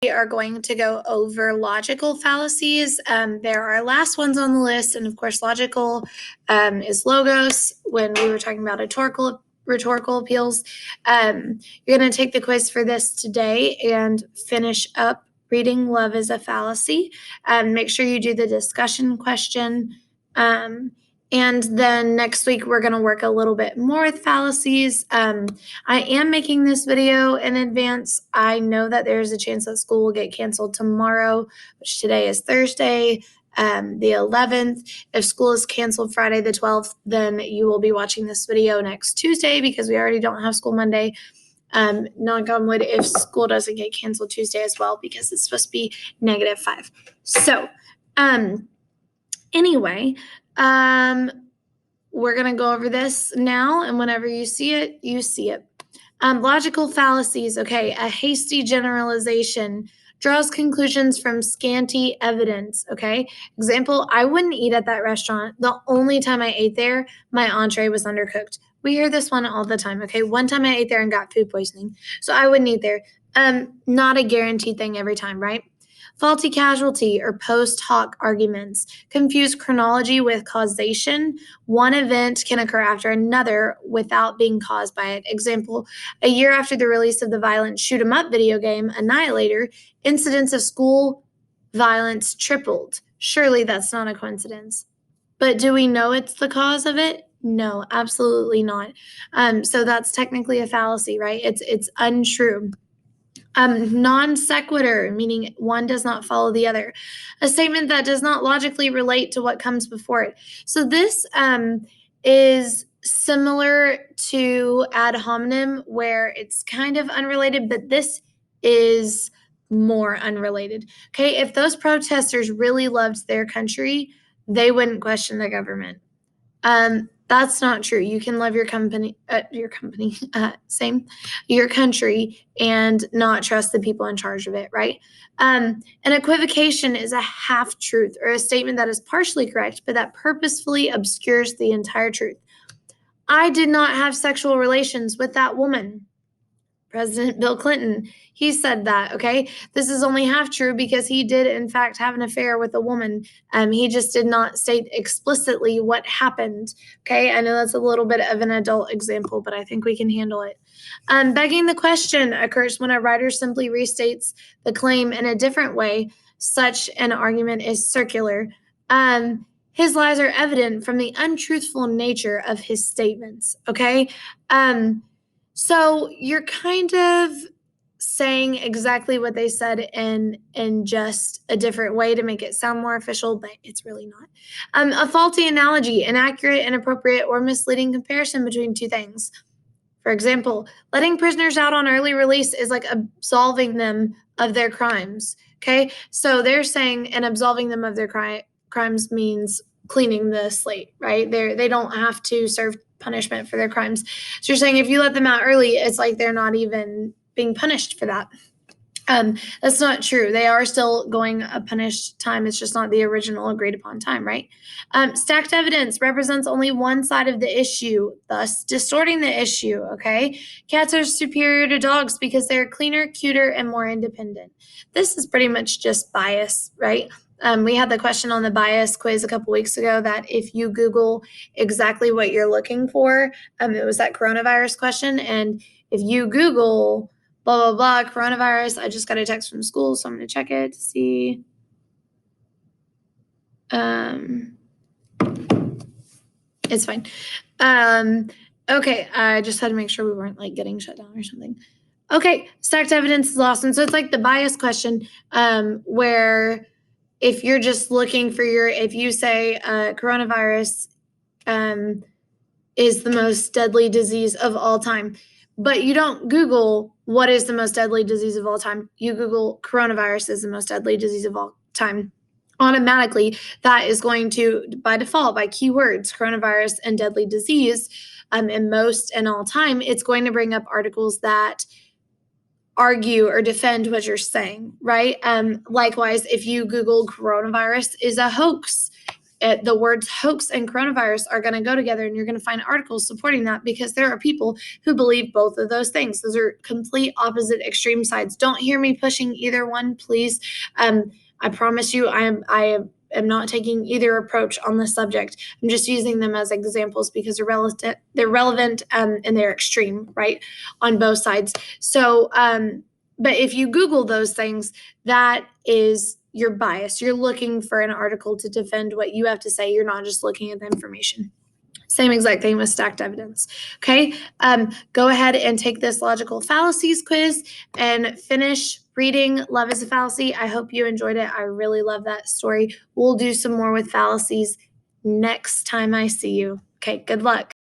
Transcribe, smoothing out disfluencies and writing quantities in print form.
We are going to go over logical fallacies. There are last ones on the list, and of course, logical is logos when we were talking about rhetorical appeals. You're going to take the quiz for this today and finish up reading Love is a Fallacy. Make sure you do the discussion question. And then next week, we're going to work a little bit more with fallacies. I am making this video in advance. I know that there's a chance that school will get canceled tomorrow, which today is Thursday, the 11th. If school is canceled Friday the 12th, then you will be watching this video next Tuesday because we already don't have school Monday. Knock on wood if school doesn't get canceled Tuesday as well because it's supposed to be -5. So, anyway, we're going to go over this now, and whenever you see it, you see it. Logical fallacies. Okay, a hasty generalization draws conclusions from scanty evidence. Okay, example, I wouldn't eat at that restaurant. The only time I ate there, my entree was undercooked. We hear this one all the time. Okay, one time I ate there and got food poisoning, so I wouldn't eat there. Not a guaranteed thing every time, right? Faulty casualty or post hoc arguments confuse chronology with causation. One event can occur after another without being caused by it. Example, a year after the release of the violent shoot 'em up video game Annihilator, incidents of school violence tripled. Surely that's not a coincidence. But do we know it's the cause of it? No, absolutely not. So that's technically a fallacy, right? It's untrue. Non sequitur, meaning one does not follow the other. A statement that does not logically relate to what comes before it. So this is similar to ad hominem, where it's kind of unrelated, but this is more unrelated. Okay, if those protesters really loved their country, they wouldn't question the government. That's not true. You can love your country, and not trust the people in charge of it, right? An equivocation is a half truth or a statement that is partially correct, but that purposefully obscures the entire truth. I did not have sexual relations with that woman. President Bill Clinton, he said that, okay? This is only half true because he did, in fact, have an affair with a woman. He just did not state explicitly what happened, okay? I know that's a little bit of an adult example, but I think we can handle it. Begging the question occurs when a writer simply restates the claim in a different way. Such an argument is circular. His lies are evident from the untruthful nature of his statements, okay? So you're kind of saying exactly what they said in just a different way to make it sound more official, but it's really not. A faulty analogy, inaccurate, inappropriate, or misleading comparison between two things. For example, letting prisoners out on early release is like absolving them of their crimes. Okay, so they're saying, and absolving them of their crimes means cleaning the slate, right? They don't have to serve punishment for their crimes. So you're saying if you let them out early, it's like they're not even being punished for that. That's not true. They are still going a punished time. It's just not the original agreed upon time, right? Stacked evidence represents only one side of the issue, thus distorting the issue, okay? Cats are superior to dogs because they're cleaner, cuter, and more independent. This is pretty much just bias, right? We had the question on the bias quiz a couple weeks ago that if you Google exactly what you're looking for, it was that coronavirus question. And if you Google blah, blah, blah, coronavirus, I just got a text from school, so I'm going to check it to see. It's fine. Okay, I just had to make sure we weren't like getting shut down or something. Okay, stacked evidence is lost. And so it's like the bias question, where if you're just looking for if you say coronavirus is the most deadly disease of all time, but you don't Google what is the most deadly disease of all time. You Google coronavirus is the most deadly disease of all time. Automatically, that is going to, by default, by keywords, coronavirus and deadly disease, in most and all time, it's going to bring up articles that argue or defend what you're saying, right? Likewise, if you Google coronavirus is a hoax, the words hoax and coronavirus are going to go together, and you're going to find articles supporting that because there are people who believe both of those things. Those are complete opposite extreme sides. Don't hear me pushing either one, please. I promise you, I am not taking either approach on this subject. I'm just using them as examples because they're relevant, and they're extreme, right, on both sides. So, but if you Google those things, that is your bias. You're looking for an article to defend what you have to say. You're not just looking at the information. Same exact thing with stacked evidence. Okay, go ahead and take this logical fallacies quiz and finish reading Love is a Fallacy. I hope you enjoyed it. I really love that story. We'll do some more with fallacies next time I see you. Okay, good luck.